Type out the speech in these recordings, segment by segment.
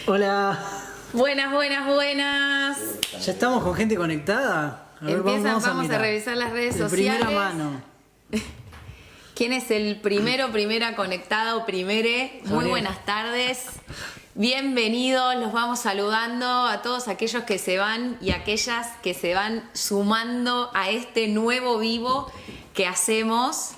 Hola. Buenas, buenas, buenas. ¿Ya estamos con gente conectada? A ver, Vamos a mirar. revisar las redes De sociales. primera mano. ¿Quién es el primera conectada o primere? Muy Gabriel. buenas tardes. Bienvenidos, los vamos saludando a todos aquellos que se van y aquellas que se van sumando a este nuevo vivo que hacemos.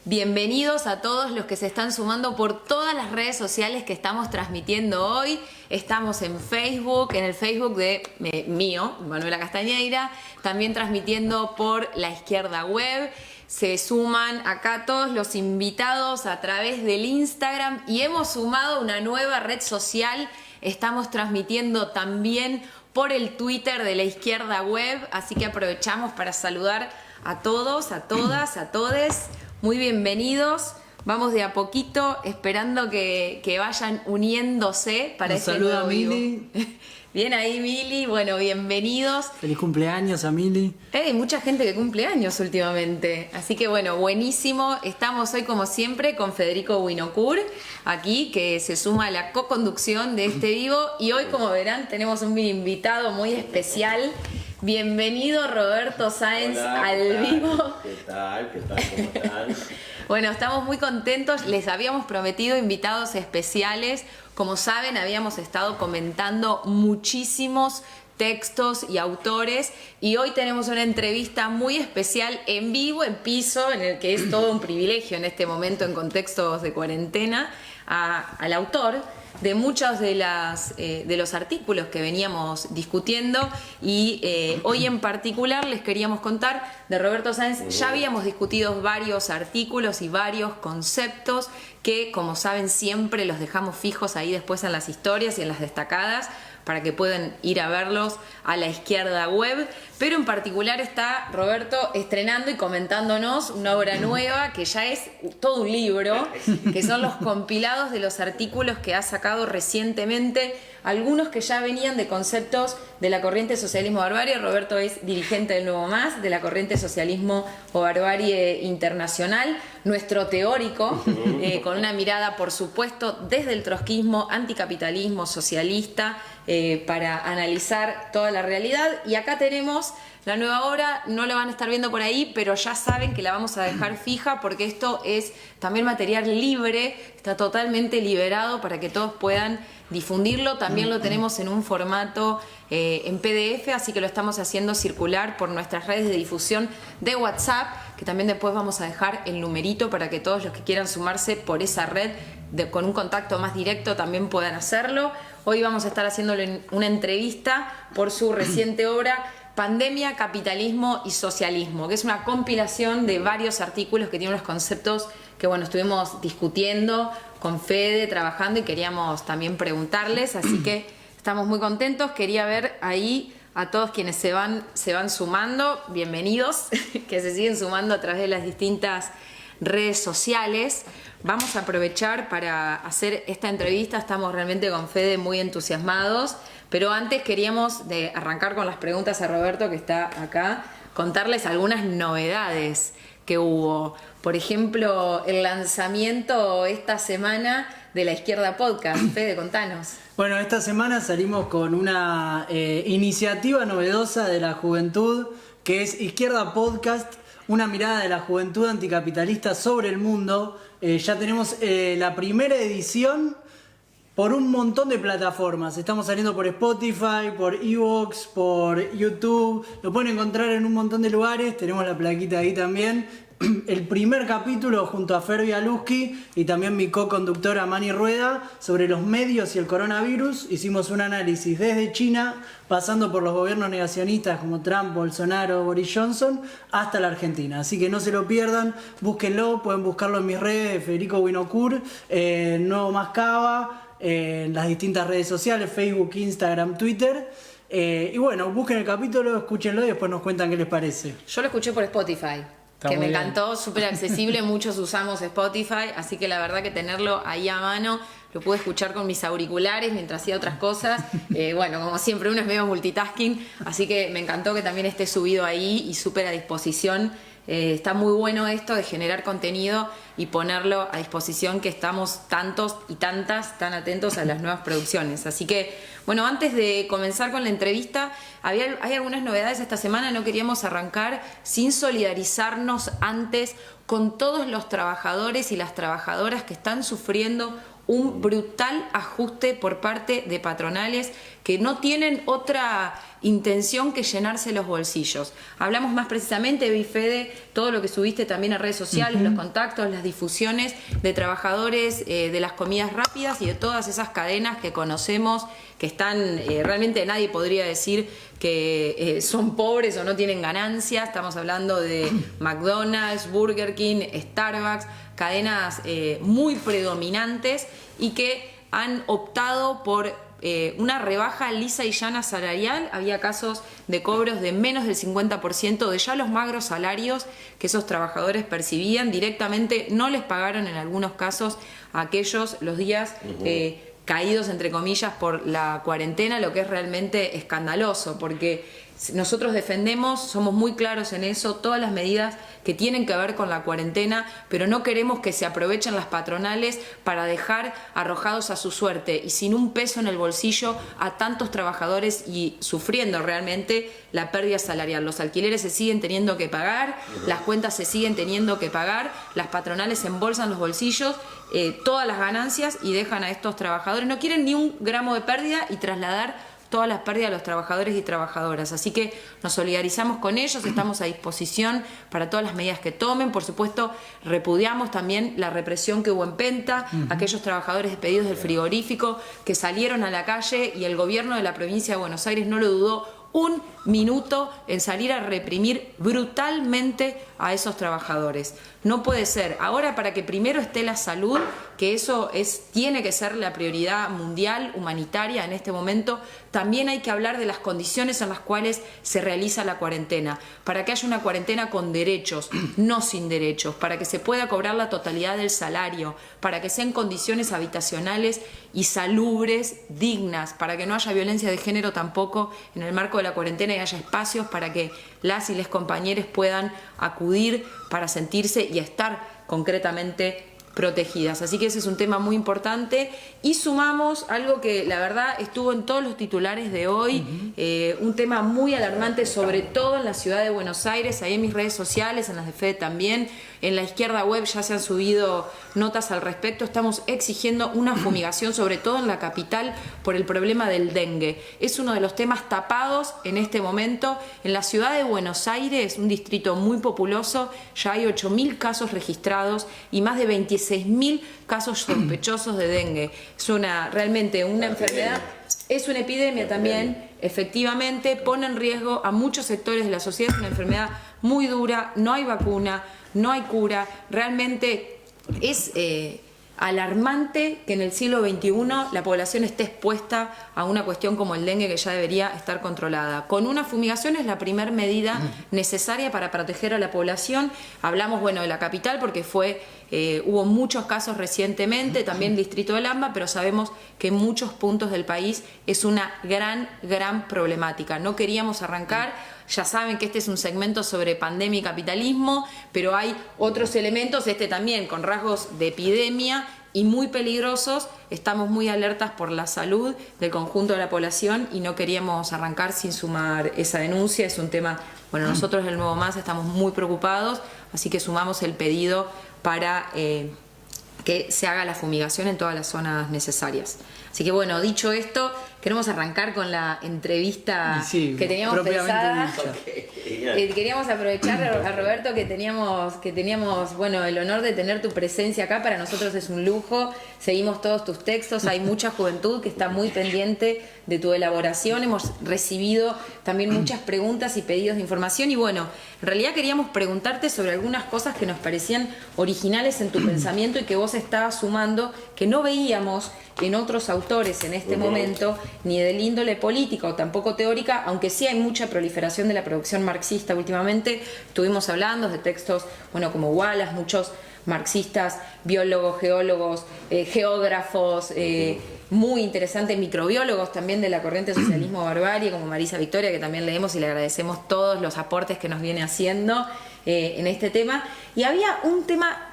Bienvenidos a todos los que se están sumando por todas las redes sociales que estamos transmitiendo hoy. Estamos en Facebook, en el Facebook de mío, Manuela Castañeira, también transmitiendo por La Izquierda Web. Se suman acá todos los invitados a través del Instagram y hemos sumado una nueva red social. Estamos transmitiendo también por el Twitter de La Izquierda Web, así que aprovechamos para saludar a todos, a todas, a todes. Muy bienvenidos. Vamos de a poquito esperando que vayan uniéndose para este saluda nuevo vivo. Mili. Bien ahí, Mili. Bueno, bienvenidos. Feliz cumpleaños a Mili. Hay mucha gente que cumple años últimamente. Así que bueno, buenísimo. Estamos hoy como siempre con Federico Winokur, aquí, que se suma a la co-conducción de este vivo. Y hoy, como verán, tenemos un invitado muy especial. Bienvenido Roberto Sáenz. Hola, al vivo. ¿Qué tal? ¿Cómo están? Bueno, estamos muy contentos. Les habíamos prometido invitados especiales. Como saben, habíamos estado comentando muchísimos textos y autores y hoy tenemos una entrevista muy especial en vivo, en piso, en el que es todo un privilegio en este momento en contextos de cuarentena, al autor de muchos de los artículos que veníamos discutiendo y hoy en particular les queríamos contar de Roberto Sáenz. Ya habíamos discutido varios artículos y varios conceptos que, como saben, siempre los dejamos fijos ahí después en las historias y en las destacadas para que puedan ir a verlos a La Izquierda Web, pero en particular está Roberto estrenando y comentándonos una obra nueva que ya es todo un libro, que son los compilados de los artículos que ha sacado recientemente, algunos que ya venían de conceptos de la corriente Socialismo Barbarie. Roberto es dirigente del Nuevo Más, de la corriente Socialismo o Barbarie Internacional, nuestro teórico, con una mirada, por supuesto, desde el trotskismo, anticapitalismo, socialista, para analizar toda la realidad. Y acá tenemos la nueva obra, no la van a estar viendo por ahí, pero ya saben que la vamos a dejar fija porque esto es también material libre, está totalmente liberado para que todos puedan difundirlo. También lo tenemos en un formato en PDF, así que lo estamos haciendo circular por nuestras redes de difusión de WhatsApp, que también después vamos a dejar el numerito para que todos los que quieran sumarse por esa red con un contacto más directo también puedan hacerlo. Hoy vamos a estar haciéndole una entrevista por su reciente obra Pandemia, Capitalismo y Socialismo, que es una compilación de varios artículos que tienen unos conceptos que bueno, estuvimos discutiendo con Fede, trabajando y queríamos también preguntarles, así que estamos muy contentos. Quería ver ahí a todos quienes se van sumando, bienvenidos, que se siguen sumando a través de las distintas redes sociales. Vamos a aprovechar para hacer esta entrevista, estamos realmente con Fede muy entusiasmados, pero antes queríamos de arrancar con las preguntas a Roberto, que está acá, contarles algunas novedades que hubo. Por ejemplo, el lanzamiento esta semana de La Izquierda Podcast. Fede, contanos. Bueno, esta semana salimos con una iniciativa novedosa de la juventud, que es Izquierda Podcast, una mirada de la juventud anticapitalista sobre el mundo. Ya tenemos la primera edición por un montón de plataformas. Estamos saliendo por Spotify, por Evox, por YouTube. Lo pueden encontrar en un montón de lugares. Tenemos la plaquita ahí también. El primer capítulo junto a Fer Bialuski y también mi co-conductora Mani Rueda sobre los medios y el coronavirus. Hicimos un análisis desde China, pasando por los gobiernos negacionistas como Trump, Bolsonaro, Boris Johnson, hasta la Argentina. Así que no se lo pierdan, búsquenlo, pueden buscarlo en mis redes, Federico Winokur, Nuevo Más Cava, en las distintas redes sociales, Facebook, Instagram, Twitter. Y bueno, busquen el capítulo, escúchenlo y después nos cuentan qué les parece. Yo lo escuché por Spotify. Que me encantó, súper accesible, muchos usamos Spotify, así que la verdad que tenerlo ahí a mano, lo pude escuchar con mis auriculares mientras hacía otras cosas. Bueno, como siempre, uno es medio multitasking, así que me encantó que también esté subido ahí y súper a disposición está muy bueno esto de generar contenido y ponerlo a disposición, que estamos tantos y tantas tan atentos a las nuevas producciones. Así que, bueno, antes de comenzar con la entrevista, hay algunas novedades esta semana. No queríamos arrancar sin solidarizarnos antes con todos los trabajadores y las trabajadoras que están sufriendo un brutal ajuste por parte de patronales que no tienen otra intención que llenarse los bolsillos. Hablamos más precisamente, Fede, todo lo que subiste también a redes sociales, los contactos, las difusiones de trabajadores de las comidas rápidas y de todas esas cadenas que conocemos, que están, realmente nadie podría decir que son pobres o no tienen ganancias. Estamos hablando de McDonald's, Burger King, Starbucks, cadenas muy predominantes y que han optado por una rebaja lisa y llana salarial. Había casos de cobros de menos del 50% de ya los magros salarios que esos trabajadores percibían. Directamente no les pagaron en algunos casos a aquellos los días caídos, entre comillas, por la cuarentena, lo que es realmente escandaloso, porque nosotros defendemos, somos muy claros en eso, todas las medidas que tienen que ver con la cuarentena, pero no queremos que se aprovechen las patronales para dejar arrojados a su suerte y sin un peso en el bolsillo a tantos trabajadores y sufriendo realmente la pérdida salarial. Los alquileres se siguen teniendo que pagar, las cuentas se siguen teniendo que pagar, las patronales embolsan los bolsillos, todas las ganancias y dejan a estos trabajadores. No quieren ni un gramo de pérdida y trasladar todas las pérdidas de los trabajadores y trabajadoras. Así que nos solidarizamos con ellos, estamos a disposición para todas las medidas que tomen. Por supuesto, repudiamos también la represión que hubo en Penta, aquellos trabajadores despedidos del frigorífico que salieron a la calle y el gobierno de la provincia de Buenos Aires no lo dudó un minuto en salir a reprimir brutalmente a esos trabajadores. No puede ser. Ahora, para que primero esté la salud, que eso tiene que ser la prioridad mundial, humanitaria en este momento, también hay que hablar de las condiciones en las cuales se realiza la cuarentena, para que haya una cuarentena con derechos, no sin derechos, para que se pueda cobrar la totalidad del salario, para que sean condiciones habitacionales y salubres dignas, para que no haya violencia de género tampoco en el marco de la cuarentena y haya espacios para que las y les compañeros puedan acudir para sentirse y estar concretamente protegidas. Así que ese es un tema muy importante. Y sumamos algo que la verdad estuvo en todos los titulares de hoy, un tema muy alarmante, sobre todo en la ciudad de Buenos Aires. Ahí en mis redes sociales, en las de Fede también, en la izquierda web ya se han subido notas al respecto. Estamos exigiendo una fumigación, sobre todo en la capital, por el problema del dengue. Es uno de los temas tapados en este momento. En la ciudad de Buenos Aires, un distrito muy populoso, ya hay 8.000 casos registrados y más de 26.000 casos sospechosos de dengue. Es realmente una enfermedad, es una epidemia también, efectivamente, pone en riesgo a muchos sectores de la sociedad. Es una enfermedad muy dura, no hay vacuna, no hay cura. Realmente es alarmante que en el siglo XXI la población esté expuesta a una cuestión como el dengue, que ya debería estar controlada. Con una fumigación es la primera medida necesaria para proteger a la población. Hablamos, bueno, de la capital porque hubo muchos casos recientemente, también el distrito del AMBA, pero sabemos que en muchos puntos del país es una gran problemática. No queríamos arrancar. Ya saben que este es un segmento sobre pandemia y capitalismo, pero hay otros elementos, también con rasgos de epidemia y muy peligrosos. Estamos muy alertas por la salud del conjunto de la población y no queríamos arrancar sin sumar esa denuncia. Es un tema, bueno, nosotros del Nuevo Más estamos muy preocupados, así que sumamos el pedido para que se haga la fumigación en todas las zonas necesarias. Así que bueno, dicho esto, queremos arrancar con la entrevista que teníamos pensada. Queríamos aprovechar a Roberto que teníamos bueno, el honor de tener tu presencia acá. Para nosotros es un lujo. Seguimos todos tus textos. Hay mucha juventud que está muy pendiente de tu elaboración. Hemos recibido también muchas preguntas y pedidos de información. Y bueno, en realidad queríamos preguntarte sobre algunas cosas que nos parecían originales en tu pensamiento y que vos estabas sumando, que no veíamos en otros autores en este momento, ni del índole política o tampoco teórica, aunque sí hay mucha proliferación de la producción marxista últimamente. Estuvimos hablando de textos, bueno, como Wallace, muchos marxistas, biólogos, geólogos, geógrafos, muy interesantes, microbiólogos también de la corriente socialismo barbarie, como Marisa Victoria, que también leemos y le agradecemos todos los aportes que nos viene haciendo. en este tema. Y había un tema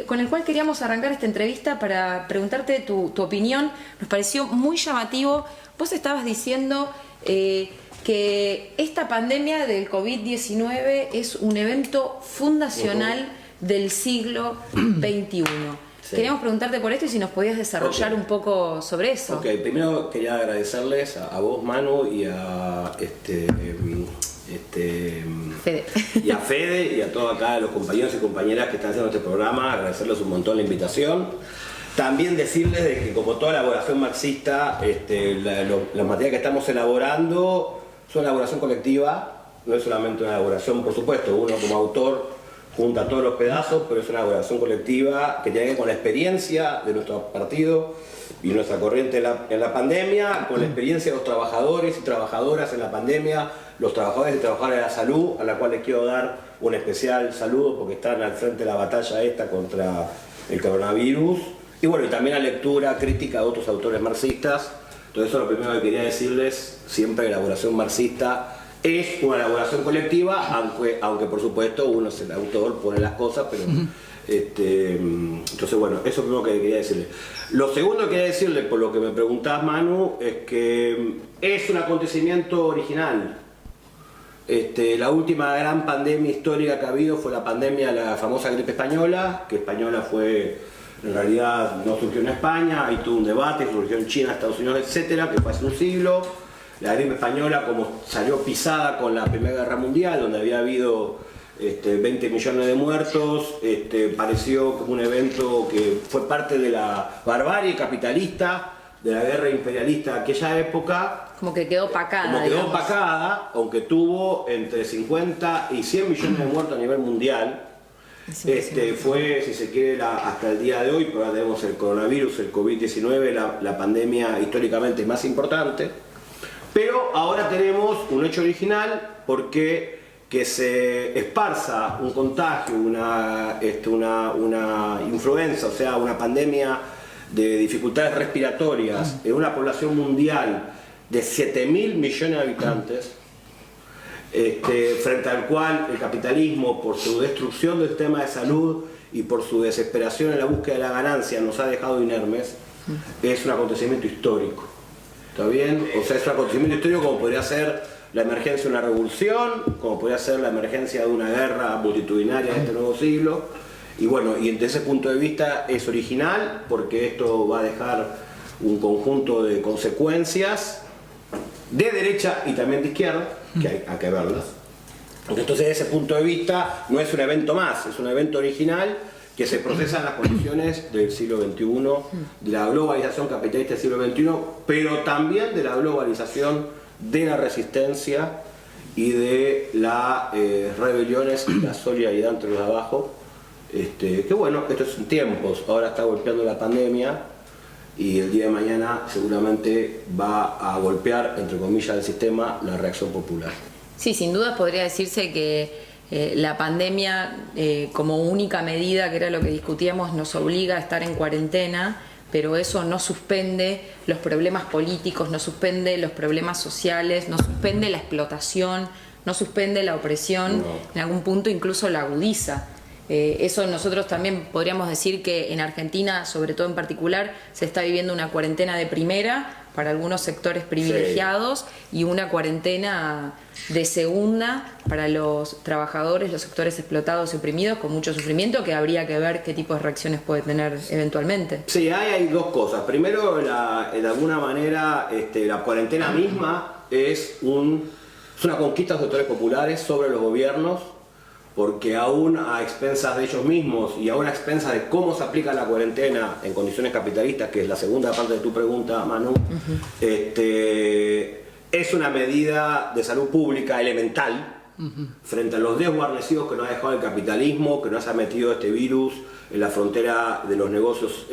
con el cual queríamos arrancar esta entrevista para preguntarte tu opinión. Nos pareció muy llamativo. Vos estabas diciendo que esta pandemia del COVID-19 es un evento fundacional del siglo XXI. Sí. Queríamos preguntarte por esto y si nos podías desarrollar un poco sobre eso. Ok, primero quería agradecerles a vos, Manu, y a Fede. Y a Fede y a todos acá los compañeros y compañeras que están haciendo este programa, agradecerles un montón la invitación. También decirles de que como toda elaboración marxista, la materia que estamos elaborando es una elaboración colectiva, no es solamente una elaboración, por supuesto, uno como autor junta todos los pedazos, pero es una elaboración colectiva que tiene que ver con la experiencia de nuestro partido y nuestra corriente en la pandemia, con la experiencia de los trabajadores y trabajadoras en la pandemia, los trabajadores y trabajadoras de la salud, a la cual les quiero dar un especial saludo porque están al frente de la batalla esta contra el coronavirus. Y bueno, y también la lectura crítica de otros autores marxistas. Entonces eso es lo primero que quería decirles, siempre elaboración marxista es una elaboración colectiva, aunque por supuesto uno es el autor, pone las cosas, pero entonces bueno, eso es lo primero que quería decirle. Lo segundo que quería decirle, por lo que me preguntás, Manu, es que es un acontecimiento original. La última gran pandemia histórica que ha habido fue la pandemia de la famosa gripe española, que española fue, en realidad no surgió en España, hay todo un debate, surgió en China, Estados Unidos, etcétera, que fue hace un siglo. La gripe española, como salió pisada con la Primera Guerra Mundial, donde había habido 20 millones de muertos, pareció como un evento que fue parte de la barbarie capitalista, de la guerra imperialista de aquella época. Como que quedó opacada. Como quedó opacada, aunque tuvo entre 50 y 100 millones de muertos a nivel mundial. Fue, si se quiere, hasta el día de hoy, pero ahora tenemos el coronavirus, el COVID-19, la pandemia históricamente más importante. Pero ahora tenemos un hecho original porque que se esparza un contagio, una influenza, o sea, una pandemia de dificultades respiratorias en una población mundial de 7.000 millones de habitantes, frente al cual el capitalismo, por su destrucción del sistema de salud y por su desesperación en la búsqueda de la ganancia, nos ha dejado inermes, es un acontecimiento histórico. ¿Está bien? O sea, es un acontecimiento histórico como podría ser la emergencia de una revolución, como podría ser la emergencia de una guerra multitudinaria en este nuevo siglo. Y bueno, y desde ese punto de vista es original porque esto va a dejar un conjunto de consecuencias de derecha y también de izquierda, que hay que verlas. Entonces, desde ese punto de vista, no es un evento más, es un evento original que se procesa en las condiciones del siglo XXI, de la globalización capitalista del siglo XXI, pero también de la globalización de la resistencia y de las rebeliones y la solidaridad entre los de abajo. Que bueno, estos son tiempos, ahora está golpeando la pandemia y el día de mañana seguramente va a golpear, entre comillas, el sistema, la reacción popular. Sí, sin duda podría decirse que la pandemia como única medida, que era lo que discutíamos, nos obliga a estar en cuarentena, pero eso no suspende los problemas políticos, no suspende los problemas sociales, no suspende la explotación, no suspende la opresión, en algún punto incluso la agudiza. Eso nosotros también podríamos decir que en Argentina, sobre todo en particular, se está viviendo una cuarentena de primera para algunos sectores privilegiados y una cuarentena de segunda para los trabajadores, los sectores explotados y oprimidos con mucho sufrimiento, que habría que ver qué tipo de reacciones puede tener eventualmente. Sí, hay dos cosas. Primero, de alguna manera, la cuarentena misma es una conquista de los sectores populares sobre los gobiernos, porque aún a expensas de ellos mismos y aún a expensas de cómo se aplica la cuarentena en condiciones capitalistas, que es la segunda parte de tu pregunta, Manu, es una medida de salud pública elemental frente a los desguarnecidos que nos ha dejado el capitalismo, que nos ha metido este virus en la frontera de los negocios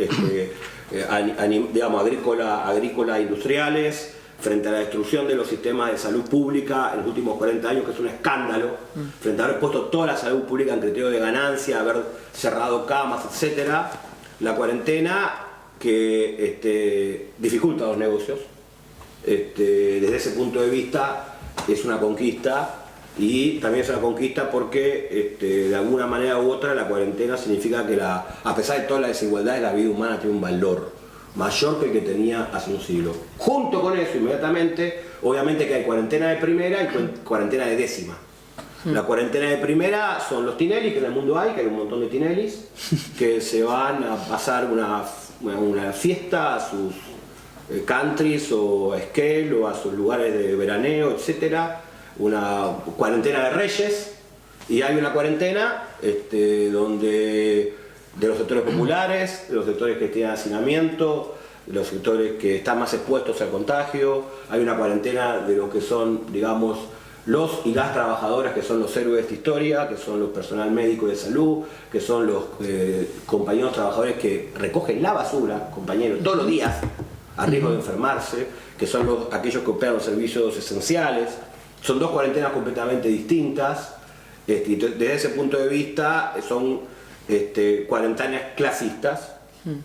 digamos, agrícola industriales, frente a la destrucción de los sistemas de salud pública en los últimos 40 años, que es un escándalo, frente a haber puesto toda la salud pública en criterio de ganancia, haber cerrado camas, etcétera. La cuarentena que dificulta los negocios, desde ese punto de vista es una conquista Y también es una conquista porque de alguna manera u otra la cuarentena significa que a pesar de todas las desigualdades, la vida humana tiene un valor mayor que el que tenía hace un siglo. Junto con eso, inmediatamente, obviamente que hay cuarentena de primera y cuarentena de décima. La cuarentena de primera son los Tinelli, que en el mundo hay un montón de Tinellis, que se van a pasar una fiesta a sus countries o a Esquel o a sus lugares de veraneo, etcétera. Una cuarentena de reyes, y hay una cuarentena donde de los sectores populares, de los sectores que tienen hacinamiento, de los sectores que están más expuestos al contagio. Hay una cuarentena de lo que son, digamos, los y las trabajadoras, que son los héroes de esta historia, que son los personal médico de salud, que son los compañeros trabajadores que recogen la basura, compañeros, todos los días, a riesgo de enfermarse, que son aquellos que operan los servicios esenciales. Son dos cuarentenas completamente distintas, y desde ese punto de vista son cuarentenas clasistas,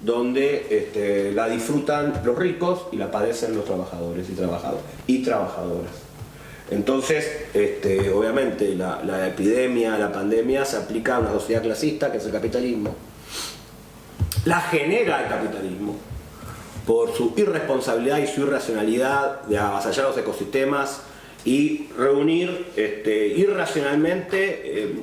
donde la disfrutan los ricos y la padecen los trabajadores y trabajadoras. Entonces, obviamente la epidemia, la pandemia se aplica a una sociedad clasista, que es el capitalismo. La genera el capitalismo por su irresponsabilidad y su irracionalidad de avasallar los ecosistemas y reunir irracionalmente,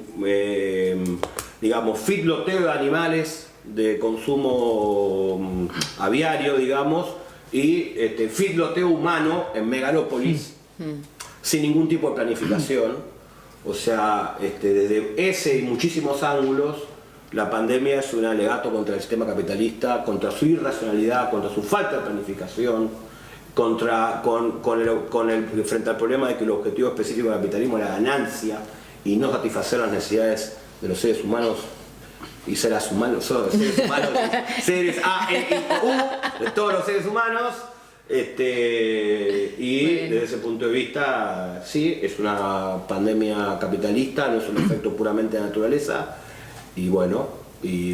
digamos, feedloteo de animales de consumo aviario, digamos, y feedloteo humano en megalópolis, sin ningún tipo de planificación. O sea, desde ese y muchísimos ángulos, la pandemia es un alegato contra el sistema capitalista, contra su irracionalidad, contra su falta de planificación, frente al problema de que el objetivo específico del capitalismo es la ganancia y no satisfacer las necesidades de los seres humanos y seres humanos, seres A, E, I, U, de todos los seres humanos. Desde ese punto de vista, sí, es una pandemia capitalista, no es un efecto puramente de naturaleza. Y bueno,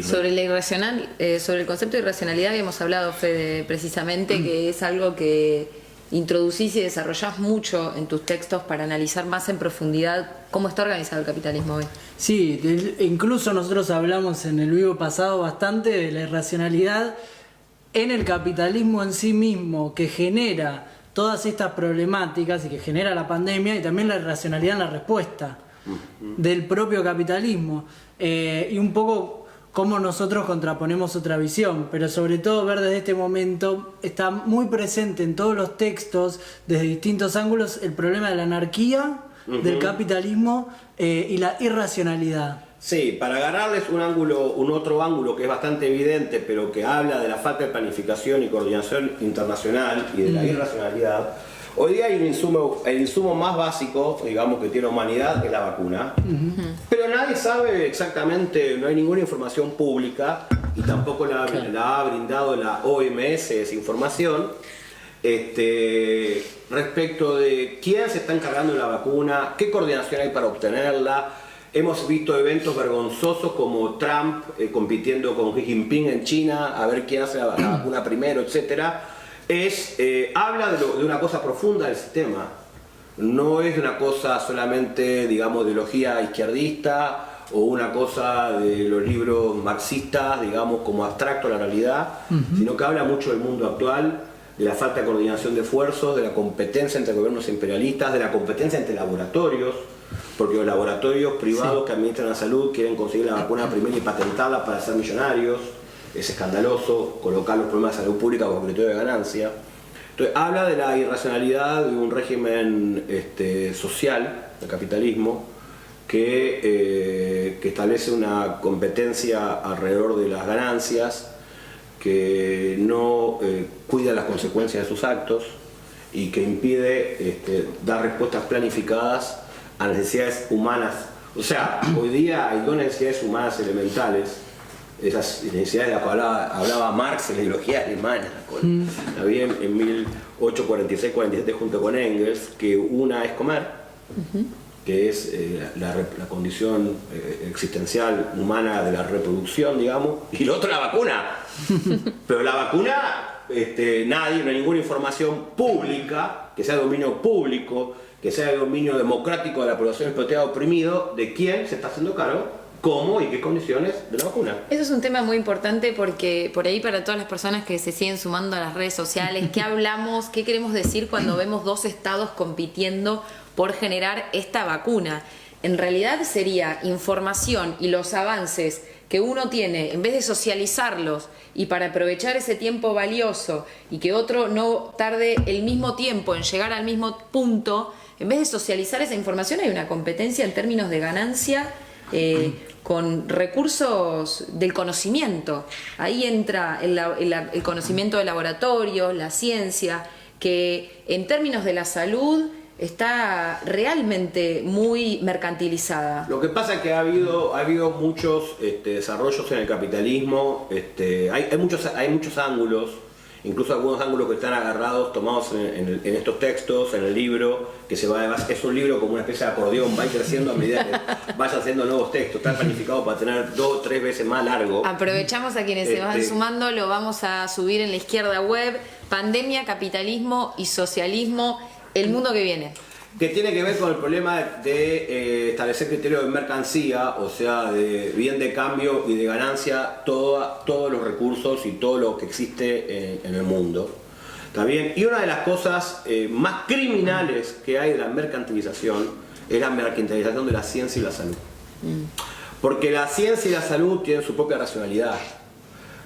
sobre la irracional, sobre el concepto de irracionalidad habíamos hablado, Fede, precisamente, que es algo que introducís y desarrollás mucho en tus textos para analizar más en profundidad cómo está organizado el capitalismo hoy. Sí, incluso nosotros hablamos en el vivo pasado bastante de la irracionalidad en el capitalismo en sí mismo, que genera todas estas problemáticas y que genera la pandemia, y también la irracionalidad en la respuesta del propio capitalismo, y un poco cómo nosotros contraponemos otra visión, pero sobre todo ver desde este momento está muy presente en todos los textos, desde distintos ángulos, el problema de la anarquía, del capitalismo y la irracionalidad. Sí, para agarrarles un otro ángulo que es bastante evidente, pero que habla de la falta de planificación y coordinación internacional y de la irracionalidad. Hoy día hay el insumo más básico, digamos, que tiene la humanidad, es la vacuna. Pero nadie sabe exactamente, no hay ninguna información pública, y tampoco la ha brindado la OMS esa información, respecto de quién se está encargando de la vacuna, qué coordinación hay para obtenerla. Hemos visto eventos vergonzosos como Trump compitiendo con Xi Jinping en China, a ver quién hace la vacuna primero, etcétera. Habla de una cosa profunda del sistema. No es una cosa solamente, digamos, de ideología izquierdista o una cosa de los libros marxistas, digamos, como abstracto a la realidad, sino que habla mucho del mundo actual, de la falta de coordinación de esfuerzos, de la competencia entre gobiernos imperialistas, de la competencia entre laboratorios, porque los laboratorios privados que administran la salud quieren conseguir la vacuna primero y patentarla para ser millonarios. Es escandaloso colocar los problemas de salud pública como criterio de ganancia. Entonces habla de la irracionalidad de un régimen social, del capitalismo, que establece una competencia alrededor de las ganancias, que no cuida las consecuencias de sus actos y que impide dar respuestas planificadas a necesidades humanas. O sea, hoy día hay dos necesidades humanas elementales, esas necesidades de las que hablaba Marx en la ideología alemana, había en 1846-47 junto con Engels, que una es comer, que es la condición existencial humana de la reproducción, digamos, y la otra la vacuna. Pero la vacuna nadie, no hay ninguna información pública, que sea de dominio público, que sea de dominio democrático de la población explotada oprimido, de quién se está haciendo cargo, cómo y qué condiciones de la vacuna. Eso es un tema muy importante porque por ahí para todas las personas que se siguen sumando a las redes sociales, ¿qué hablamos, qué queremos decir cuando vemos dos estados compitiendo por generar esta vacuna? En realidad sería información y los avances que uno tiene, en vez de socializarlos y para aprovechar ese tiempo valioso y que otro no tarde el mismo tiempo en llegar al mismo punto, en vez de socializar esa información hay una competencia en términos de ganancia con recursos del conocimiento. Ahí entra el conocimiento de laboratorio, la ciencia, que en términos de la salud está realmente muy mercantilizada. Lo que pasa es que ha habido muchos desarrollos en el capitalismo, hay muchos ángulos, incluso algunos ángulos que están agarrados, tomados en estos textos, en el libro, que es un libro como una especie de acordeón, va creciendo a medida que vaya haciendo nuevos textos, está planificado para tener 2 o 3 veces más largo. Aprovechamos a quienes se van sumando, lo vamos a subir en la izquierda web, Pandemia, Capitalismo y Socialismo, el mundo que viene. Que tiene que ver con el problema de establecer criterios de mercancía, o sea, de bien de cambio y de ganancia, todos los recursos y todo lo que existe en el mundo. ¿Está bien? Y una de las cosas más criminales que hay de la mercantilización es la mercantilización de la ciencia y la salud. Porque la ciencia y la salud tienen su propia racionalidad.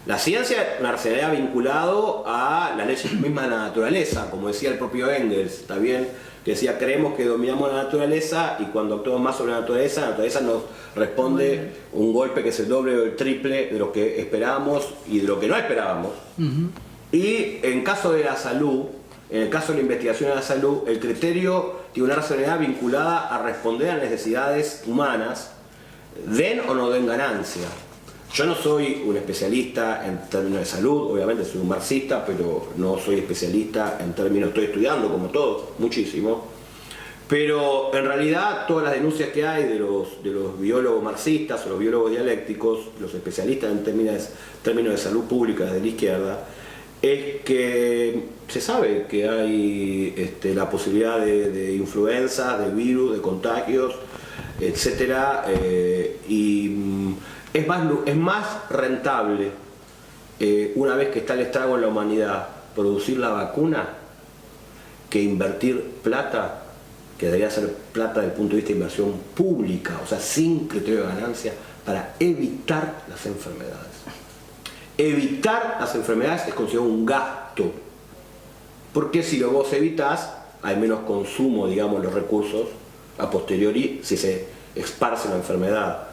La ciencia es una racionalidad vinculado a las leyes mismas de la naturaleza, como decía el propio Engels, ¿está bien? Que decía, creemos que dominamos la naturaleza y cuando actuamos más sobre la naturaleza nos responde un golpe que es el doble o el triple de lo que esperábamos y de lo que no esperábamos. Y en caso de la salud, en el caso de la investigación de la salud, el criterio tiene una racionalidad vinculada a responder a necesidades humanas, den o no den ganancia. Yo no soy un especialista en términos de salud, obviamente soy un marxista, pero no soy especialista en términos, estoy estudiando como todos, muchísimo. Pero en realidad todas las denuncias que hay de los biólogos marxistas o los biólogos dialécticos, los especialistas en términos de salud pública de la izquierda, es que se sabe que hay la posibilidad de influenza, de virus, de contagios, etcétera, es más rentable, una vez que está el estrago en la humanidad, producir la vacuna que invertir plata, que debería ser plata desde el punto de vista de inversión pública, o sea, sin criterio de ganancia, para evitar las enfermedades. Evitar las enfermedades es considerado un gasto, porque si lo vos evitás, hay menos consumo, digamos, los recursos a posteriori si se esparce la enfermedad.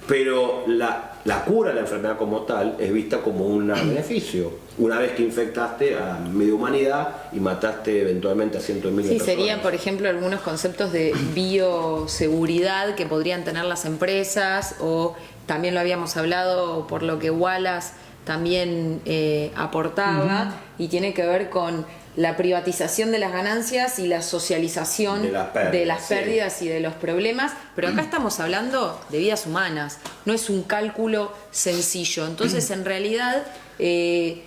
Pero la cura de la enfermedad como tal es vista como un beneficio. Una vez que infectaste a media humanidad y mataste eventualmente a cientos de miles de personas. Sí, serían, por ejemplo, algunos conceptos de bioseguridad que podrían tener las empresas, o también lo habíamos hablado por lo que Wallace también aportaba, y tiene que ver con la privatización de las ganancias y la socialización de las pérdidas y de los problemas, pero acá estamos hablando de vidas humanas, no es un cálculo sencillo. Entonces, en realidad, se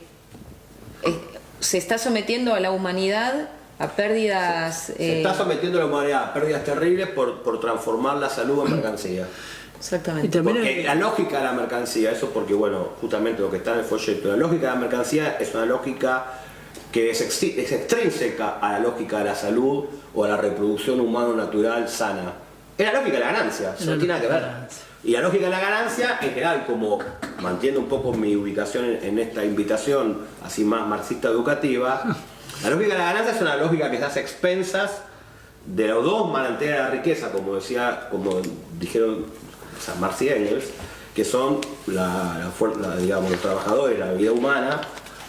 está sometiendo a la humanidad a pérdidas... Se está sometiendo a la humanidad a pérdidas terribles por transformar la salud en mercancía. Exactamente. Porque la lógica de la mercancía, eso porque, bueno, justamente lo que está en el folleto, la lógica de la mercancía es una lógica que es extrínseca a la lógica de la salud o a la reproducción humano-natural sana. Es la lógica de la ganancia, eso no tiene nada que ver. Y la lógica de la ganancia, en general, como mantiendo un poco mi ubicación en esta invitación así más marxista educativa, la lógica de la ganancia es una lógica que se hace a expensas de los dos manantiales de la riqueza, como dijeron Marx y Engels, que son digamos, los trabajadores, la vida humana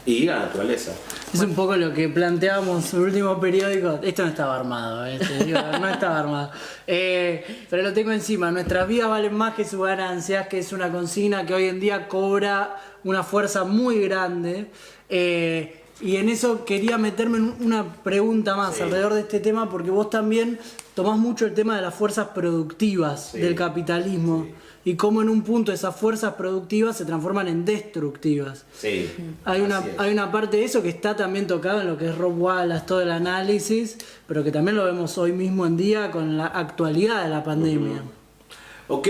y la naturaleza. Es un poco lo que planteábamos en el último periódico. Esto no estaba armado, no estaba armado. Pero lo tengo encima. Nuestras vidas valen más que sus ganancias, que es una consigna que hoy en día cobra una fuerza muy grande. Y en eso quería meterme en una pregunta más alrededor de este tema, porque vos también tomás mucho el tema de las fuerzas productivas del capitalismo y cómo en un punto esas fuerzas productivas se transforman en destructivas. Sí. Hay una parte de eso que está también tocado en lo que es Rob Wallace, todo el análisis, pero que también lo vemos hoy mismo en día con la actualidad de la pandemia. Ok,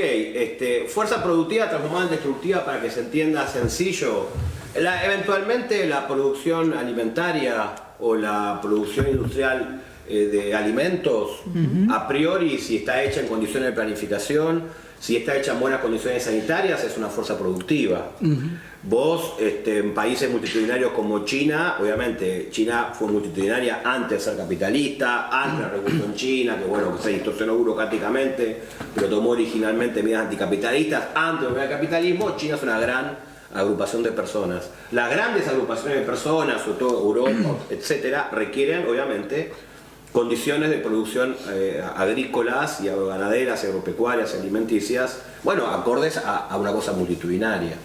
fuerza productiva transformada en destructiva, para que se entienda sencillo. Eventualmente la producción alimentaria o la producción industrial de alimentos, a priori, si está hecha en condiciones de planificación, si está hecha en buenas condiciones sanitarias, es una fuerza productiva. Vos, en países multitudinarios como China, obviamente China fue multitudinaria antes de ser capitalista, antes de la revolución china, que bueno, que se distorsionó burocráticamente, pero tomó originalmente medidas anticapitalistas. Antes del capitalismo, China es una gran agrupación de personas. Las grandes agrupaciones de personas, sobre todo Europa, etcétera, requieren obviamente condiciones de producción agrícolas y ganaderas, agropecuarias, alimenticias, bueno, acordes a una cosa multitudinaria.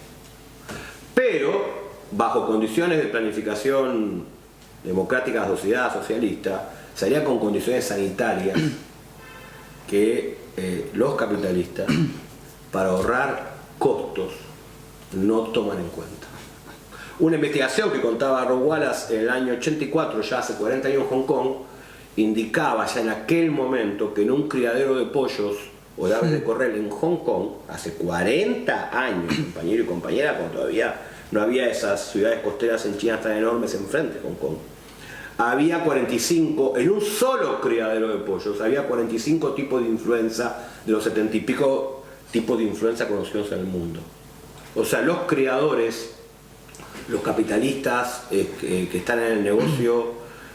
Pero, bajo condiciones de planificación democrática de la sociedad socialista, se haría con condiciones sanitarias que los capitalistas, para ahorrar costos, no toman en cuenta. Una investigación que contaba Rob Wallace en el año 84, ya hace 40 años en Hong Kong, indicaba ya en aquel momento que en un criadero de pollos o de aves de corral en Hong Kong, hace 40 años, compañero y compañera, cuando todavía no había esas ciudades costeras en China tan enormes enfrente de Hong Kong, había 45, en un solo criadero de pollos, había 45 tipos de influenza, de los 70 y pico tipos de influenza conocidos en el mundo. O sea, los criadores, los capitalistas que están en el negocio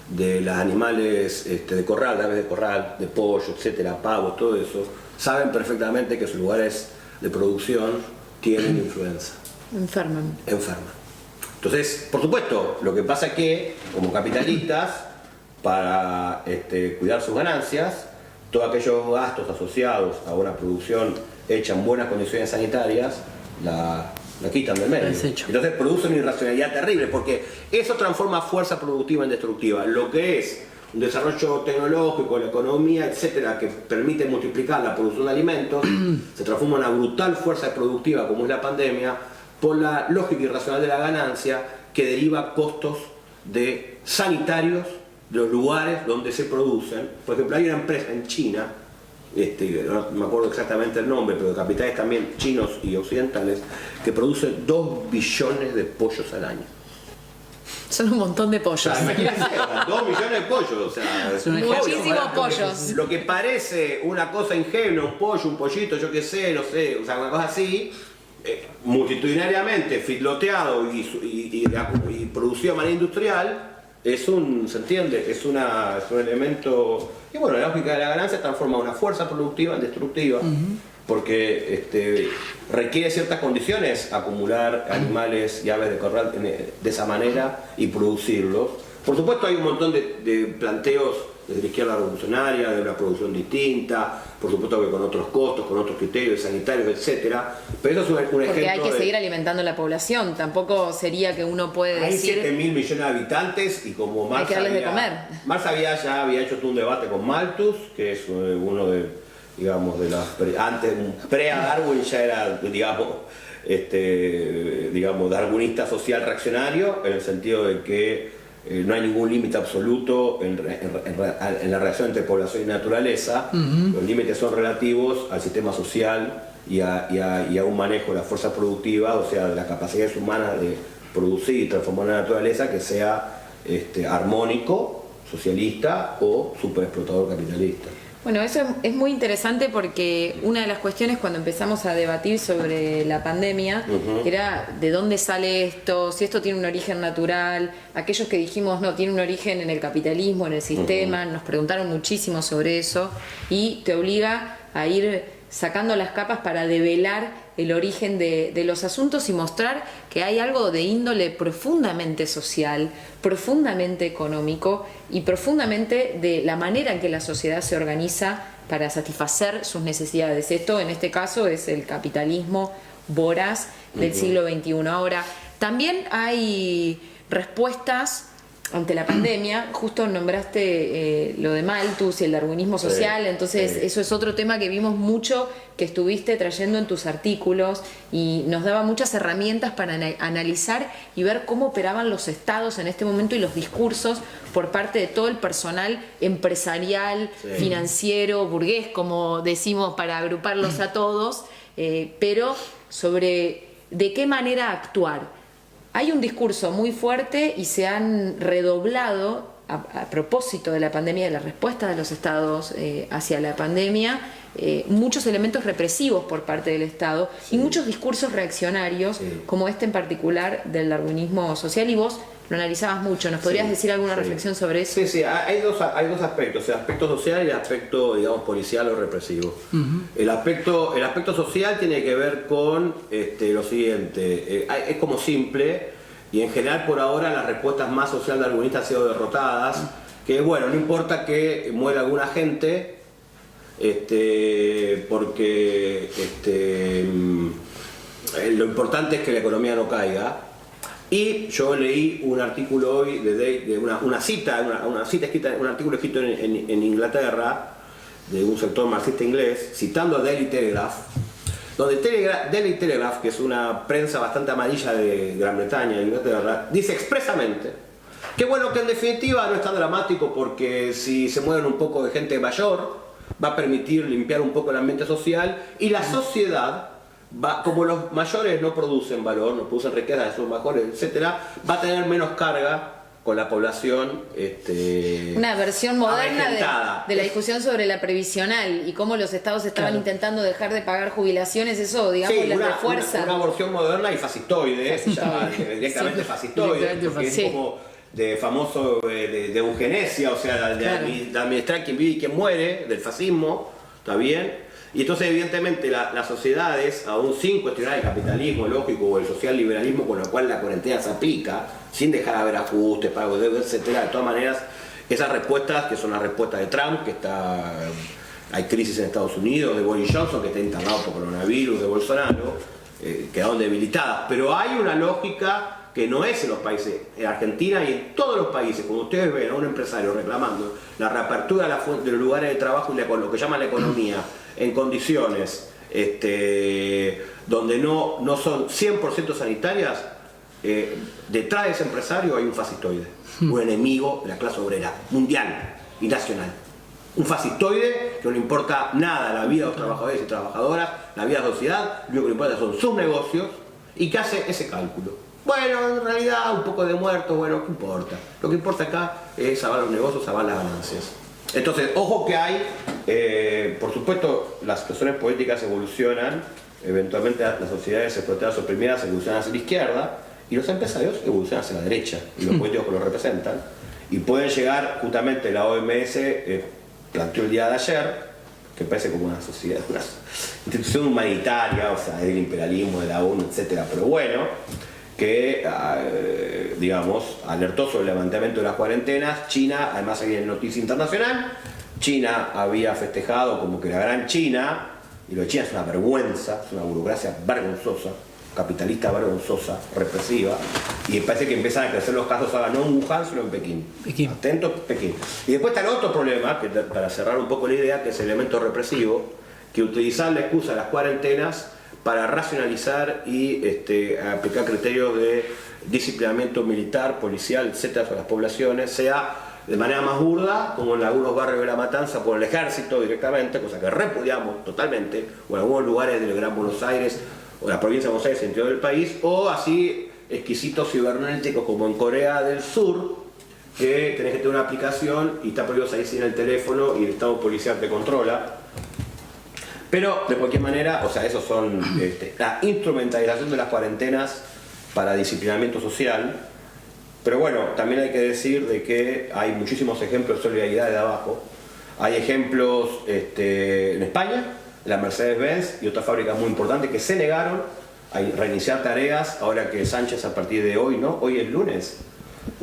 de los animales de corral, de aves de corral, de pollo, etcétera, pavos, todo eso, saben perfectamente que sus lugares de producción tienen influenza. Enferman. Entonces, por supuesto, lo que pasa es que, como capitalistas, para cuidar sus ganancias, todos aquellos gastos asociados a una producción hecha en buenas condiciones sanitarias, la quitan del medio. Entonces produce una irracionalidad terrible, porque eso transforma fuerza productiva en destructiva. Lo que es un desarrollo tecnológico, la economía, etcétera, que permite multiplicar la producción de alimentos, se transforma en una brutal fuerza productiva como es la pandemia, por la lógica irracional de la ganancia, que deriva costos sanitarios de los lugares donde se producen. Por ejemplo, hay una empresa en China, no me acuerdo exactamente el nombre, pero de capitales también chinos y occidentales, que produce 2 billones de pollos al año. Son un montón de pollos. O sea, imagínense, 2 millones de pollos. O sea, muchísimos pollos. Lo que parece una cosa ingenua, un pollo, un pollito, yo qué sé, no sé, o sea, una cosa así, multitudinariamente filoteado y producido de manera industrial, se entiende, es un elemento. Y bueno, la lógica de la ganancia transforma una fuerza productiva en destructiva, porque requiere ciertas condiciones acumular animales y aves de corral de esa manera y producirlos. Por supuesto, hay un montón de planteos desde la izquierda revolucionaria, de una producción distinta, por supuesto que con otros costos, con otros criterios sanitarios, etcétera. Pero eso es un ejemplo. Porque hay que seguir alimentando la población. Tampoco sería que uno puede decir. Hay 7.000 millones de habitantes y como Marx hay que darles de comer. Marx ya había hecho un debate con Malthus, que es uno de, digamos, de las antes pre a Darwin ya era, digamos, darwinista social reaccionario, en el sentido de que no hay ningún límite absoluto en la relación entre población y naturaleza. Los límites son relativos al sistema social y a un manejo de la fuerza productiva, o sea, de las capacidades humanas de producir y transformar la naturaleza, que sea armónico, socialista o superexplotador capitalista. Bueno, eso es muy interesante, porque una de las cuestiones cuando empezamos a debatir sobre la pandemia era de dónde sale esto, si esto tiene un origen natural. Aquellos que dijimos no, tiene un origen en el capitalismo, en el sistema, nos preguntaron muchísimo sobre eso, y te obliga a ir sacando las capas para develar el origen de los asuntos y mostrar que hay algo de índole profundamente social, profundamente económico y profundamente de la manera en que la sociedad se organiza para satisfacer sus necesidades. Esto, en este caso, es el capitalismo voraz del siglo XXI. Ahora, también hay respuestas ante la pandemia, justo nombraste lo de Malthus y el darwinismo social, entonces eso es otro tema que vimos mucho, que estuviste trayendo en tus artículos y nos daba muchas herramientas para analizar y ver cómo operaban los estados en este momento y los discursos por parte de todo el personal empresarial, financiero, burgués, como decimos para agruparlos a todos, pero sobre de qué manera actuar. Hay un discurso muy fuerte y se han redoblado, a propósito de la pandemia, de la respuesta de los estados hacia la pandemia, muchos elementos represivos por parte del Estado y muchos discursos reaccionarios, como este en particular del darwinismo social, y vos lo analizabas mucho. ¿Nos podrías decir alguna reflexión sobre eso? Sí, hay dos aspectos, el aspecto social y el aspecto, digamos, policial o represivo. El aspecto social tiene que ver con lo siguiente, es como simple, y en general por ahora las respuestas más social darwinistas han sido derrotadas, que bueno, no importa que muera alguna gente, porque lo importante es que la economía no caiga. Y yo leí un artículo hoy de una cita escrita, un artículo escrito en Inglaterra, de un sector marxista inglés, citando a Daily Telegraph, donde Daily Telegraph, que es una prensa bastante amarilla de Gran Bretaña e Inglaterra, dice expresamente que bueno, que en definitiva no es tan dramático, porque si se mueven un poco de gente mayor, va a permitir limpiar un poco el ambiente social, y la sociedad, como los mayores no producen valor, no producen riqueza, son mejores, etcétera, va a tener menos carga con la población. Una versión moderna de la discusión sobre la previsional y cómo los estados estaban intentando dejar de pagar jubilaciones, eso, digamos, les refuerza. Una versión moderna y fascistoide, directamente fascistoide, porque es como de famoso de eugenesia, o sea, de administrar quien vive y quien muere, del fascismo, ¿está bien? Y entonces evidentemente las sociedades, aún sin cuestionar el capitalismo lógico o el social liberalismo con lo cual la cuarentena se aplica, sin dejar de haber ajustes, pagos de deuda, etcétera, de todas maneras, esas respuestas, que son las respuestas de Trump, que hay crisis en Estados Unidos, de Boris Johnson, que está internado por coronavirus, de Bolsonaro, quedaron debilitadas. Pero hay una lógica que no es en los países, en Argentina y en todos los países, cuando ustedes ven a un empresario reclamando la reapertura de los lugares de trabajo y lo que llaman la economía, en condiciones donde no son 100% sanitarias, detrás de ese empresario hay un fascistoide, un enemigo de la clase obrera, mundial y nacional. Un fascistoide que no le importa nada la vida de los trabajadores y trabajadoras, la vida de la sociedad, lo único que le importa son sus negocios, y que hace ese cálculo. Bueno, en realidad un poco de muertos, bueno, ¿qué importa? Lo que importa acá es salvar los negocios, salvar las ganancias. Entonces, ojo que hay, por supuesto, las situaciones políticas evolucionan, eventualmente las sociedades explotadas oprimidas evolucionan hacia la izquierda, y los empresarios evolucionan hacia la derecha, y los políticos que los representan, y pueden llegar, justamente la OMS planteó el día de ayer, que parece como una sociedad, una institución humanitaria, o sea, del imperialismo, de la ONU, etcétera, pero bueno, que, digamos, alertó sobre el levantamiento de las cuarentenas. China, además hay en noticia internacional, China había festejado como que la gran China, y lo de China es una vergüenza, es una burocracia vergonzosa, capitalista vergonzosa, represiva, y parece que empiezan a crecer los casos ahora no en Wuhan, sino en Pekín. Atentos, Pekín. Y después está el otro problema, que para cerrar un poco la idea, que es el elemento represivo, que utilizar la excusa de las cuarentenas para racionalizar y aplicar criterios de disciplinamiento militar, policial, etcétera, sobre las poblaciones, sea de manera más burda, como en algunos barrios de La Matanza, por el ejército directamente, cosa que repudiamos totalmente, o en algunos lugares del Gran Buenos Aires, o la provincia de Buenos Aires, en el interior del país, o así exquisitos cibernéticos como en Corea del Sur, que tenés que tener una aplicación y está prohibido salir sin el teléfono y el estado policial te controla. Pero de cualquier manera, o sea, esos son la instrumentalización de las cuarentenas para disciplinamiento social. Pero bueno, también hay que decir de que hay muchísimos ejemplos de solidaridad de abajo. Hay ejemplos en España, la Mercedes-Benz y otras fábricas muy importantes que se negaron a reiniciar tareas, ahora que Sánchez a partir de hoy, ¿no? Hoy es lunes.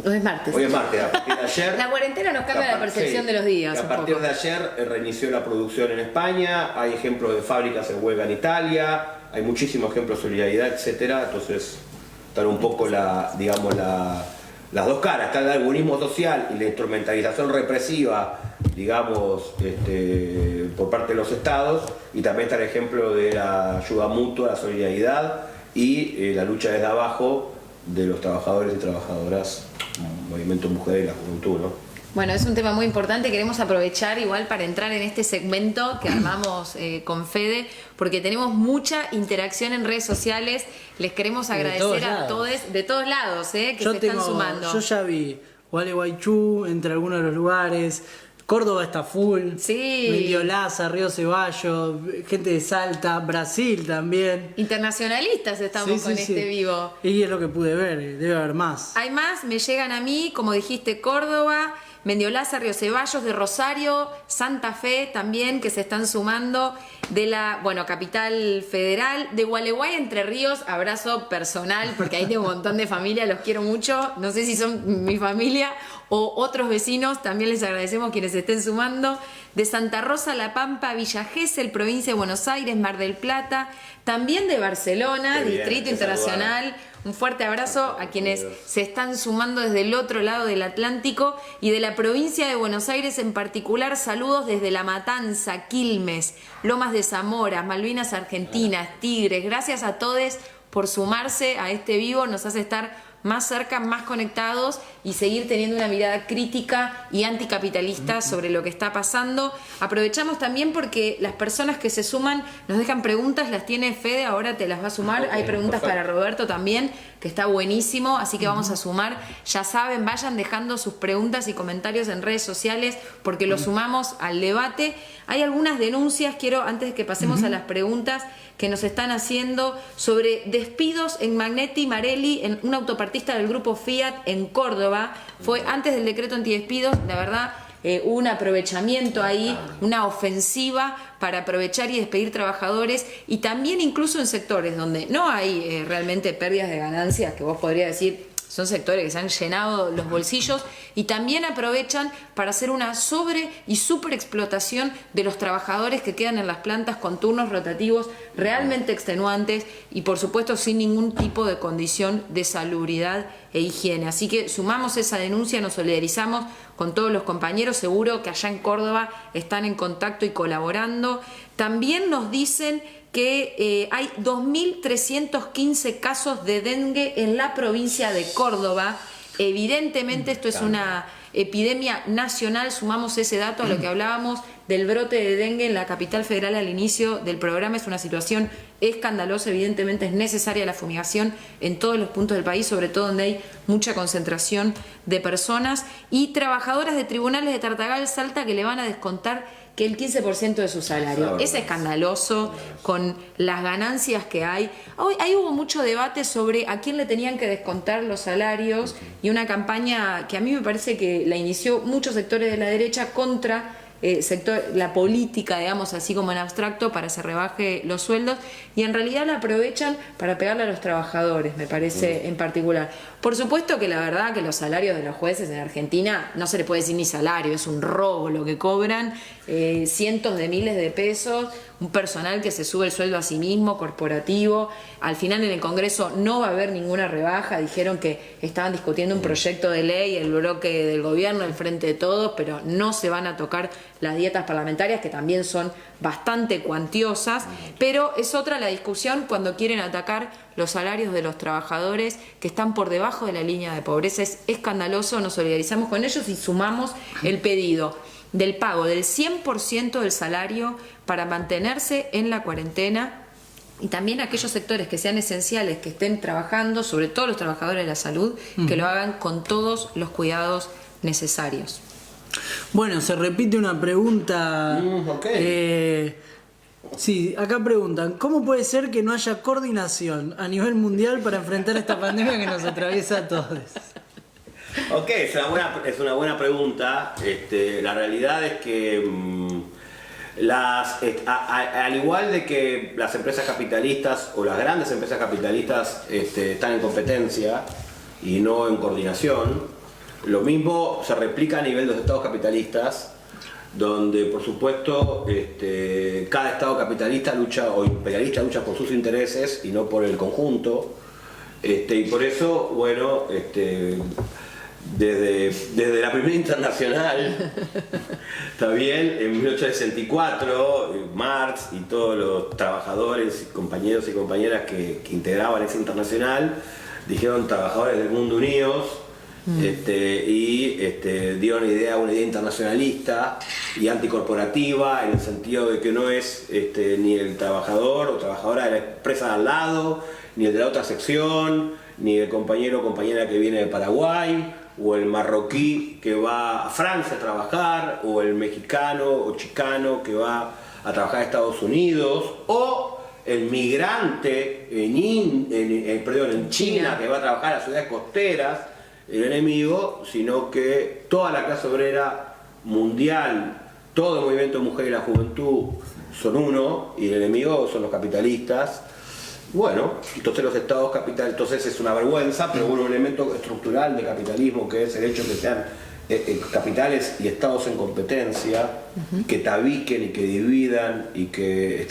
Hoy es martes. Hoy es martes, a partir de ayer. La cuarentena nos cambia la percepción de los días. A partir de ayer reinició la producción en España, hay ejemplos de fábricas en huelga en Italia, hay muchísimos ejemplos de solidaridad, etcétera. Entonces, tal un poco la las dos caras, está el darwinismo social y la instrumentalización represiva, digamos, por parte de los estados, y también está el ejemplo de la ayuda mutua, la solidaridad y la lucha desde abajo de los trabajadores y trabajadoras, movimiento mujer y la juventud, ¿no? Bueno, es un tema muy importante, queremos aprovechar igual para entrar en este segmento que armamos con Fede, porque tenemos mucha interacción en redes sociales, les queremos agradecer a todos, de todos lados, que están sumando. Yo ya vi Gualeguaychú entre algunos de los lugares, Córdoba está full, sí. Mendiolaza, Río Ceballos, gente de Salta, Brasil también. Internacionalistas estamos con este vivo. Y es lo que pude ver, debe haber más. Hay más, me llegan a mí, como dijiste, Córdoba, Mendiolaza, Río Ceballos, de Rosario, Santa Fe también, que se están sumando, de la, Capital Federal, de Gualeguay, Entre Ríos, abrazo personal, porque ahí tengo un montón de familia, los quiero mucho, no sé si son mi familia o otros vecinos, también les agradecemos quienes se estén sumando, de Santa Rosa, La Pampa, Villa Gesell, provincia de Buenos Aires, Mar del Plata, también de Barcelona, Distrito Internacional. Un fuerte abrazo a quienes se están sumando desde el otro lado del Atlántico, y de la provincia de Buenos Aires en particular, saludos desde La Matanza, Quilmes, Lomas de Zamora, Malvinas Argentinas, Tigres. Gracias a todos por sumarse a este vivo, nos hace estar más cerca, más conectados y seguir teniendo una mirada crítica y anticapitalista sobre lo que está pasando. Aprovechamos también porque las personas que se suman nos dejan preguntas, las tiene Fede, ahora te las va a sumar. Hay preguntas para Roberto también, que está buenísimo, así que vamos a sumar. Ya saben, vayan dejando sus preguntas y comentarios en redes sociales porque lo sumamos al debate. Hay algunas denuncias, quiero, antes de que pasemos a las preguntas, que nos están haciendo sobre despidos en Magnetti Marelli, en un autopartista del grupo Fiat en Córdoba. Fue antes del decreto antidespidos, la verdad, hubo un aprovechamiento ahí, una ofensiva para aprovechar y despedir trabajadores, y también incluso en sectores donde no hay realmente pérdidas de ganancias, que vos podrías decir son sectores que se han llenado los bolsillos, y también aprovechan para hacer una sobre y superexplotación de los trabajadores que quedan en las plantas con turnos rotativos realmente extenuantes y por supuesto sin ningún tipo de condición de salubridad e higiene. Así que sumamos esa denuncia, nos solidarizamos con todos los compañeros, seguro que allá en Córdoba están en contacto y colaborando. También nos dicen que hay 2.315 casos de dengue en la provincia de Córdoba. Evidentemente esto es una epidemia nacional, sumamos ese dato a lo que hablábamos del brote de dengue en la capital federal al inicio del programa. Es una situación escandalosa, evidentemente es necesaria la fumigación en todos los puntos del país, sobre todo donde hay mucha concentración de personas. Y trabajadoras de tribunales de Tartagal, Salta, que le van a descontar que el 15% de su salario. Es escandaloso con las ganancias que hay. Ahí hubo mucho debate sobre a quién le tenían que descontar los salarios, y una campaña que a mí me parece que la inició muchos sectores de la derecha contra la política, digamos, así como en abstracto, para que se rebaje los sueldos, y en realidad la aprovechan para pegarle a los trabajadores, me parece en particular. Por supuesto que la verdad que los salarios de los jueces en Argentina no se le puede decir ni salario, es un robo lo que cobran, cientos de miles de pesos, un personal que se sube el sueldo a sí mismo, corporativo. Al final en el Congreso no va a haber ninguna rebaja, dijeron que estaban discutiendo un proyecto de ley, el bloque del gobierno, el Frente de Todos, pero no se van a tocar las dietas parlamentarias, que también son bastante cuantiosas, pero es otra la discusión cuando quieren atacar los salarios de los trabajadores que están por debajo de la línea de pobreza. Es escandaloso, nos solidarizamos con ellos y sumamos el pedido del pago del 100% del salario para mantenerse en la cuarentena, y también aquellos sectores que sean esenciales, que estén trabajando, sobre todo los trabajadores de la salud, que lo hagan con todos los cuidados necesarios. Bueno, se repite una pregunta. Sí, acá preguntan, ¿cómo puede ser que no haya coordinación a nivel mundial para enfrentar esta pandemia que nos atraviesa a todos? Ok, es una buena pregunta. La realidad es que al igual de que las empresas capitalistas o las grandes empresas capitalistas están en competencia y no en coordinación, lo mismo se replica a nivel de los estados capitalistas, donde por supuesto cada estado capitalista lucha o imperialista lucha por sus intereses y no por el conjunto, y por eso, bueno, desde la primera internacional, está bien, en 1864, Marx y todos los trabajadores, compañeros y compañeras que integraban esa internacional, dijeron trabajadores del mundo unidos, dieron una idea internacionalista y anticorporativa, en el sentido de que no es ni el trabajador o trabajadora de la empresa de al lado, ni el de la otra sección, ni el compañero o compañera que viene de Paraguay, o el marroquí que va a Francia a trabajar, o el mexicano o chicano que va a trabajar a Estados Unidos, o el migrante en China que va a trabajar a ciudades costeras, el enemigo, sino que toda la clase obrera mundial, todo el movimiento de mujeres y la juventud son uno, y el enemigo son los capitalistas. Bueno, entonces los estados capitales, entonces es una vergüenza, pero bueno, un elemento estructural del capitalismo, que es el hecho de que sean capitales y estados en competencia, que tabiquen y que dividan y que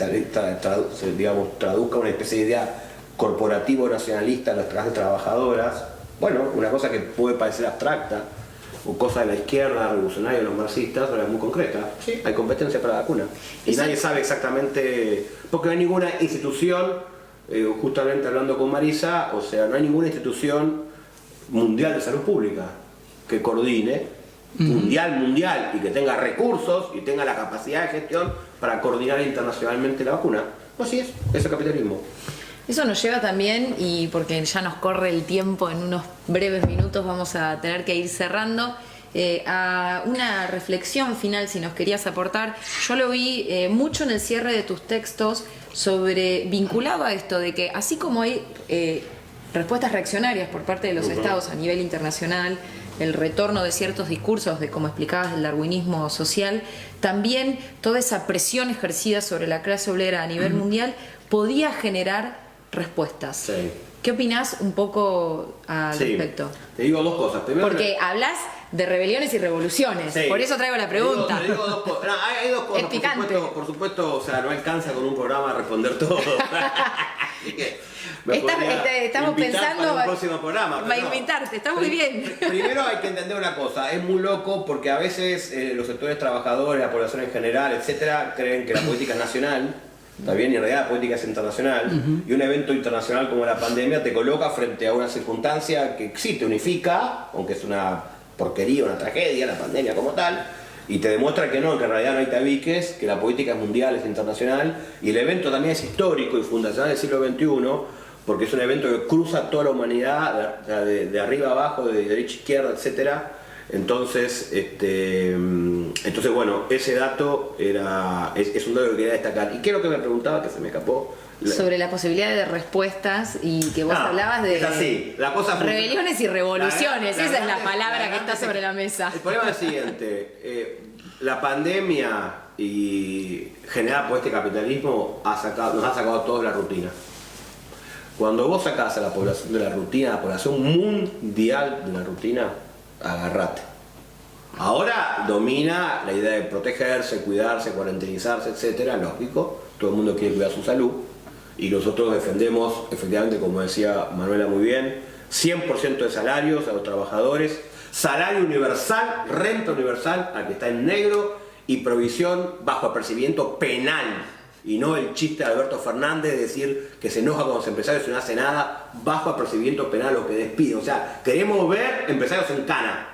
traduzca una especie de idea corporativo nacionalista a las clases trabajadoras. Bueno, una cosa que puede parecer abstracta, o cosa de la izquierda revolucionaria, los marxistas, ahora es muy concreta. Sí, hay competencia para la vacuna. Y nadie sabe exactamente, porque no hay ninguna institución. Justamente hablando con Marisa, o sea, no hay ninguna institución mundial de salud pública que coordine, mundial, y que tenga recursos y tenga la capacidad de gestión para coordinar internacionalmente la vacuna. Pues así es el capitalismo. Eso nos lleva también, y porque ya nos corre el tiempo, en unos breves minutos vamos a tener que ir cerrando, a una reflexión final, si nos querías aportar. Yo lo vi mucho en el cierre de tus textos, vinculado a esto de que así como hay respuestas reaccionarias por parte de los estados a nivel internacional, el retorno de ciertos discursos, como explicabas, del darwinismo social, también toda esa presión ejercida sobre la clase obrera a nivel mundial podía generar respuestas. Sí. ¿Qué opinás un poco al respecto? Te digo dos cosas. Primero, porque hablas de rebeliones y revoluciones, por eso traigo la pregunta. Te digo dos cosas. No, hay dos cosas. Es picante. Por supuesto, o sea, no alcanza con un programa a responder todo. Así que estamos pensando para un próximo programa. Va a invitarte, está muy bien. Primero hay que entender una cosa, es muy loco porque a veces los sectores trabajadores, la población en general, etcétera, creen que la política es nacional. Está bien, y en realidad la política es internacional, y un evento internacional como la pandemia te coloca frente a una circunstancia que sí te unifica, aunque es una porquería, una tragedia, la pandemia como tal, y te demuestra que no, que en realidad no hay tabiques, que la política es mundial, es internacional, y el evento también es histórico y fundacional del siglo XXI, porque es un evento que cruza toda la humanidad, de arriba a abajo, de derecha a izquierda, etcétera. Entonces, bueno, ese dato es un dato que quería destacar. ¿Y qué es lo que me preguntaba, que se me escapó? Sobre la posibilidad de respuestas, y que vos hablabas de rebeliones y revoluciones. Esa es la palabra que está sobre la mesa. El problema es el siguiente. La pandemia y generada por este capitalismo nos ha sacado a todos de la rutina. Cuando vos sacás a la población de la rutina, a la población mundial de la rutina, agarrate. Ahora domina la idea de protegerse, cuidarse, cuarentenizarse, etcétera, lógico. Todo el mundo quiere cuidar su salud. Y nosotros defendemos, efectivamente, como decía Manuela muy bien, 100% de salarios a los trabajadores, salario universal, renta universal al que está en negro, y provisión bajo apercibimiento penal. Y no el chiste de Alberto Fernández de decir que se enoja con los empresarios y no hace nada, bajo apercibimiento penal o que despide. O sea, queremos ver empresarios en cana,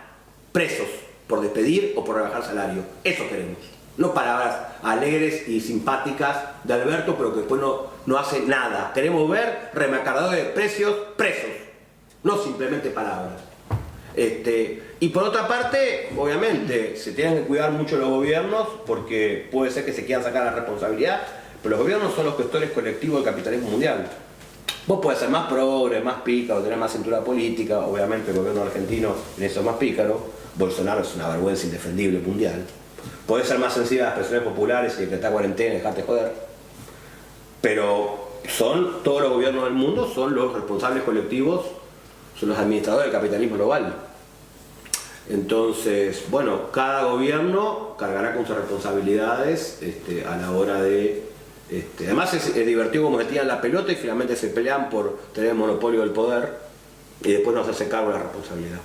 presos por despedir o por rebajar salario. Eso queremos. No palabras alegres y simpáticas de Alberto, pero que después no hace nada. Queremos ver remarcadores de precios presos, no simplemente palabras. Y por otra parte, obviamente, se tienen que cuidar mucho los gobiernos, porque puede ser que se quieran sacar la responsabilidad, pero los gobiernos son los gestores colectivos del capitalismo mundial. Vos podés ser más progre, más pícaro, tener más cintura política, obviamente el gobierno argentino en eso es más pícaro. Bolsonaro es una vergüenza indefendible mundial. Podés ser más sensible a las presiones populares y decretar cuarentena y dejarte joder. Pero todos los gobiernos del mundo son los responsables colectivos, son los administradores del capitalismo global. Entonces, bueno, cada gobierno cargará con sus responsabilidades a la hora de... además es divertido como se tiran la pelota y finalmente se pelean por tener el monopolio del poder y después no hacerse cargo de la responsabilidad.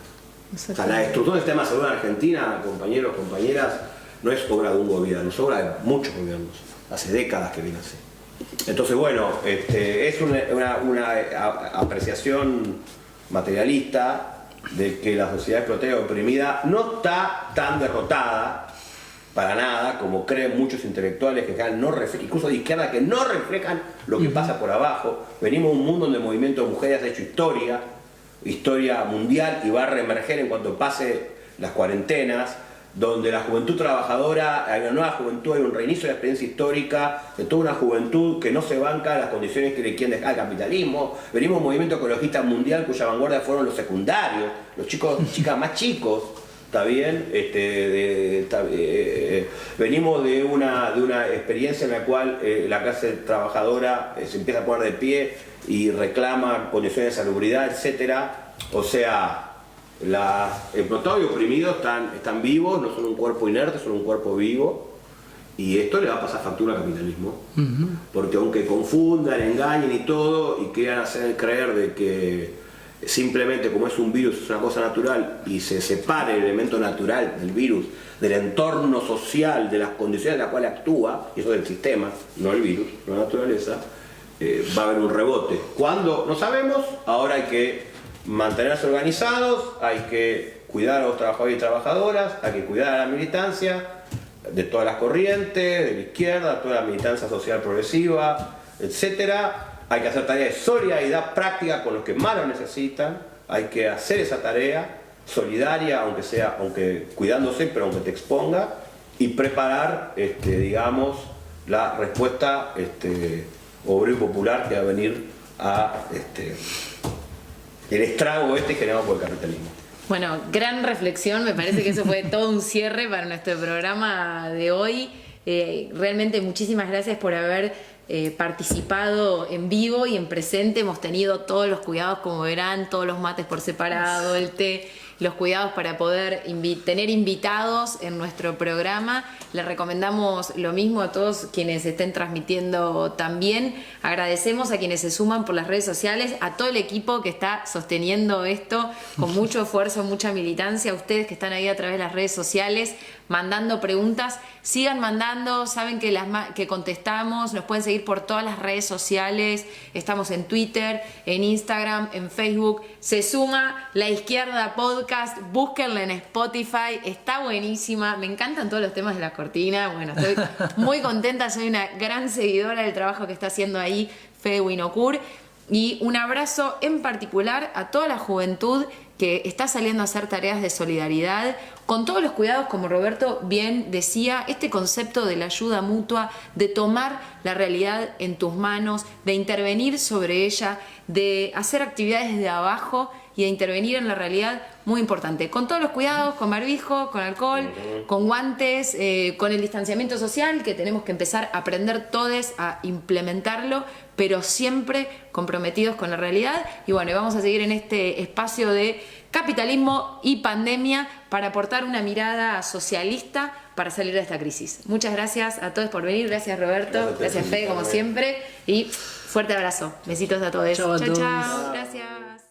O sea, la destrucción del sistema de salud en Argentina, compañeros, compañeras, no es obra de un gobierno, es obra de muchos gobiernos. Hace décadas que viene así. Entonces, bueno, es una apreciación materialista de que la sociedad explotada y oprimida no está tan derrotada para nada, como creen muchos intelectuales que no reflejan, incluso de izquierda, que no reflejan lo que pasa por abajo. Venimos de un mundo donde el movimiento de mujeres ha hecho historia mundial, y va a reemerger en cuanto pase las cuarentenas, donde la juventud trabajadora, hay una nueva juventud, hay un reinicio de la experiencia histórica de toda una juventud que no se banca las condiciones que le quieren dejar el capitalismo. Venimos de un movimiento ecologista mundial cuya vanguardia fueron los secundarios, los chicos, chicas más chicos. ¿Está bien? Venimos de una experiencia en la cual la clase trabajadora se empieza a poner de pie y reclama condiciones de salubridad, etc. O sea, los explotados y oprimidos están vivos, no son un cuerpo inerte, son un cuerpo vivo. Y esto le va a pasar factura al capitalismo. Porque aunque confundan, engañen y todo, y quieran hacer creer de que simplemente como es un virus, es una cosa natural, y se separe el elemento natural del virus del entorno social, de las condiciones en las cuales actúa, y eso es el sistema, no el virus, no la naturaleza, va a haber un rebote. ¿Cuándo? No sabemos. Ahora hay que mantenerse organizados, hay que cuidar a los trabajadores y trabajadoras, hay que cuidar a la militancia de todas las corrientes, de la izquierda, toda la militancia social progresiva, etcétera. Hay que hacer tareas de solidaridad práctica con los que más lo necesitan. Hay que hacer esa tarea solidaria, aunque cuidándose, pero aunque te exponga, y preparar, digamos, la respuesta obrero y popular que va a venir a el estrago generado por el capitalismo. Bueno, gran reflexión, me parece que eso fue todo un cierre para nuestro programa de hoy. Realmente muchísimas gracias por haber participado en vivo y en presente. Hemos tenido todos los cuidados, como verán, todos los mates por separado, el té, los cuidados para poder tener invitados en nuestro programa. Les recomendamos lo mismo a todos quienes estén transmitiendo también. Agradecemos a quienes se suman por las redes sociales, a todo el equipo que está sosteniendo esto con mucho esfuerzo, mucha militancia, a ustedes que están ahí a través de las redes sociales mandando preguntas. Sigan mandando, saben que contestamos, nos pueden seguir por todas las redes sociales, estamos en Twitter, en Instagram, en Facebook. Se suma La Izquierda Podcast, búsquenla en Spotify, está buenísima, me encantan todos los temas de la cortina. Bueno, estoy muy contenta, soy una gran seguidora del trabajo que está haciendo ahí Fede Winocur, y un abrazo en particular a toda la juventud que está saliendo a hacer tareas de solidaridad, con todos los cuidados, como Roberto bien decía, este concepto de la ayuda mutua, de tomar la realidad en tus manos, de intervenir sobre ella, de hacer actividades desde abajo y de intervenir en la realidad, muy importante. Con todos los cuidados, con barbijo, con alcohol, con guantes, con el distanciamiento social, que tenemos que empezar a aprender todos a implementarlo, pero siempre comprometidos con la realidad. Y bueno, vamos a seguir en este espacio de capitalismo y pandemia para aportar una mirada socialista para salir de esta crisis. Muchas gracias a todos por venir. Gracias, Roberto. Gracias, Fede, como siempre. Y fuerte abrazo. Besitos a todos. Chau a todos. Chao. Gracias.